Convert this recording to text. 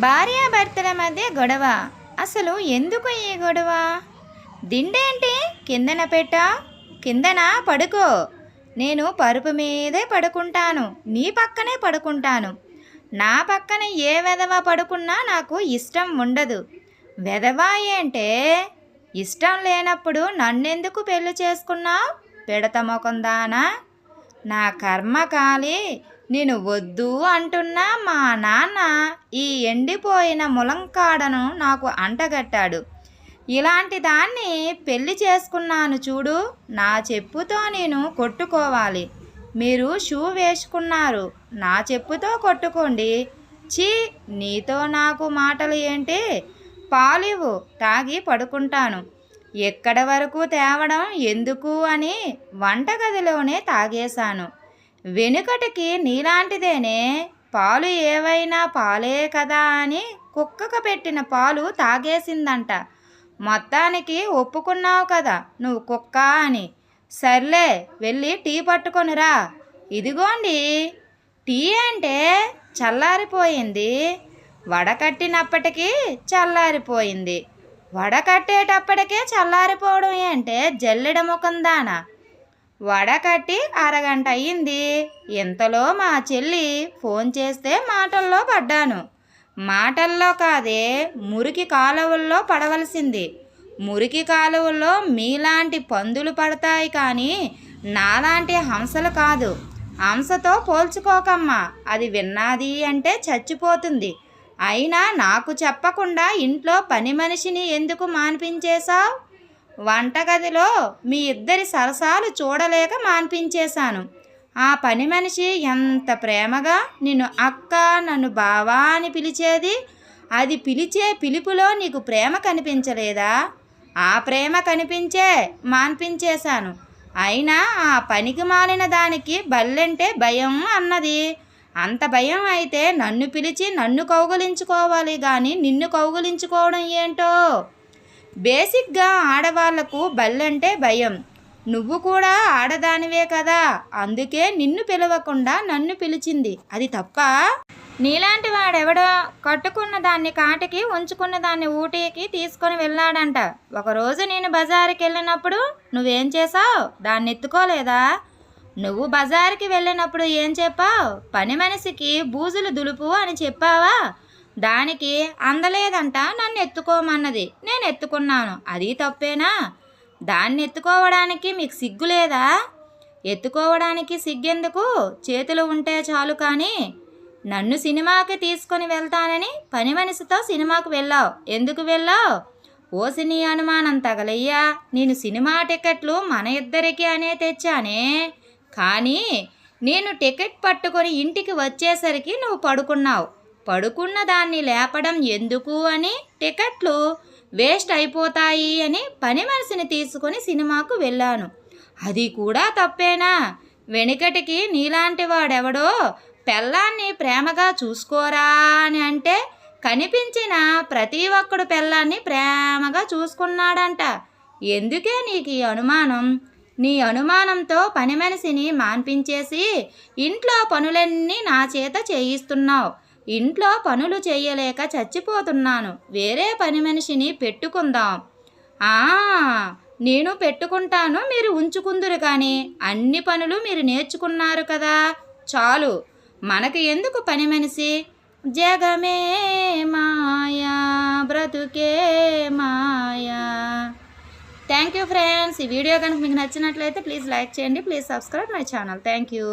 భార్యాభర్తల మధ్య గొడవ. అసలు ఎందుకు ఈ గొడవ? దిండేంటి కిందన పెట్టా? కిందన పడుకో. నేను పరుపు మీదే పడుకుంటాను, నీ పక్కనే పడుకుంటాను. నా పక్కన ఏ వెధవ పడుకున్నా నాకు ఇష్టం ఉండదు. వెధవ ఏంటే? ఇష్టం లేనప్పుడు నన్నెందుకు పెళ్లి చేసుకున్నావు? పిడత మొకందానా. నా కర్మ కాలి నేను వద్దు అంటున్నా మా నాన్న ఈ ఎండిపోయిన ములంకాడను నాకు అంటగట్టాడు. ఇలాంటి దాన్ని పెళ్లి చేసుకున్నాను చూడు. నా చెప్పుతో నేను కొట్టుకోవాలి. మీరు షూ వేసుకున్నారు, నా చెప్పుతో కొట్టుకోండి. ఛీ, నీతో నాకు మాటలు ఏంటి? పాలివు, తాగి పడుకుంటాను. ఎక్కడ వరకు తేవడం ఎందుకు అని వంటగదిలోనే తాగేశాను. వెనుకటికి నీలాంటిదేనే. పాలు ఏవైనా పాలే కదా అని కుక్కకు పెట్టిన పాలు తాగేసిందంట. మొత్తానికి ఒప్పుకున్నావు కదా నువ్వు కుక్క అని. సర్లే, వెళ్ళి టీ పట్టుకొనిరా. ఇదిగోండి. టీ అంటే చల్లారిపోయింది. వడకట్టినప్పటికీ చల్లారిపోయింది. వడకట్టేటప్పటికే చల్లారిపోవడం ఏంటే జల్లెడ ముఖందానా. వడకట్టి అరగంట అయ్యింది. ఇంతలో మా చెల్లి ఫోన్ చేస్తే మాటల్లో పడ్డాను. మాటల్లో కాదే, మురికి కాలువల్లో పడవలసింది. మురికి కాలువల్లో మీలాంటి పందులు పడతాయి కానీ నాలాంటి హంసలు కాదు. హంసతో పోల్చుకోకమ్మా, అది విన్నాది అంటే చచ్చిపోతుంది. అయినా నాకు చెప్పకుండా ఇంట్లో పని మనిషిని ఎందుకు మాన్పించేశావు? వంటగదిలో మీ ఇద్దరి సరసాలు చూడలేక మాన్పించేశాను. ఆ పని మనిషి ఎంత ప్రేమగా నిన్ను అక్క, నన్ను బావా అని పిలిచేది. అది పిలిచే పిలుపులో నీకు ప్రేమ కనిపించలేదా? ఆ ప్రేమ కనిపించే మాన్పించేశాను. అయినా ఆ పనికి మాలిన దానికి బల్లెంటే భయం అన్నది. అంత భయం అయితే నన్ను పిలిచి నన్ను కౌగిలించుకోవాలి కానీ నిన్ను కౌగిలించుకోవడం ఏంటో? బేసిక్గా ఆడవాళ్లకు బల్లంటే భయం. నువ్వు కూడా ఆడదానివే కదా, అందుకే నిన్ను పిలవకుండా నన్ను పిలిచింది. అది తప్ప? నీలాంటి వాడెవడో కట్టుకున్న దాన్ని కాటికి, ఉంచుకున్న దాన్ని ఊటీకి తీసుకొని వెళ్ళాడంట. ఒకరోజు నేను బజారుకి వెళ్ళినప్పుడు నువ్వేం చేసావు? దాన్ని ఎత్తుకోలేదా? నువ్వు బజారుకి వెళ్ళినప్పుడు ఏం చెప్పావు? పని మనిషికి బూజులు దులుపు అని చెప్పావా? దానికి అందలేదంట, నన్ను ఎత్తుకోమన్నది. నేను ఎత్తుకున్నాను. అది తప్పేనా? దాన్ని ఎత్తుకోవడానికి మీకు సిగ్గు లేదా? ఎత్తుకోవడానికి సిగ్గెందుకు? చేతులు ఉంటే చాలు. కానీ నన్ను సినిమాకి తీసుకొని వెళ్తానని పని మనిషితో సినిమాకు వెళ్ళావు. ఎందుకు వెళ్ళావు? ఓసి నీ అనుమానం తగలయ్యా. నేను సినిమా టికెట్లు మన ఇద్దరికి అనే తెచ్చానే. కానీ నేను టికెట్ పట్టుకొని ఇంటికి వచ్చేసరికి నువ్వు పడుకున్నావు. పడుకున్న దాన్ని లేపడం ఎందుకు అని, టికెట్లు వేస్ట్ అయిపోతాయి అని పని మనిషిని తీసుకొని సినిమాకు వెళ్ళాను. అది కూడా తప్పేనా? వెనుకటికి నీలాంటి వాడెవడో పెళ్ళాన్ని ప్రేమగా చూసుకోరా అని అంటే కనిపించిన ప్రతి ఒక్కడు పెళ్ళాన్ని ప్రేమగా చూసుకున్నాడంట. ఎందుకే నీకు ఈ అనుమానం? నీ అనుమానంతో పని మనిషిని మాన్పించేసి ఇంట్లో పనులన్నీ నా చేత చేయిస్తున్నావు. ఇంట్లో పనులు చేయలేక చచ్చిపోతున్నాను. వేరే పని మనిషిని పెట్టుకుందాం. నేను పెట్టుకుంటాను, మీరు ఉంచుకుందురు. కానీ అన్ని పనులు మీరు నేర్చుకున్నారు కదా, చాలు. మనకు ఎందుకు పని మనిషి? జగమే మాయా, బ్రతుకే మాయా. Thank you friends. ఈ వీడియో కనుక మీకు నచ్చినట్లయితే ప్లీజ్ లైక్ చేయండి. Please subscribe my channel. Thank you.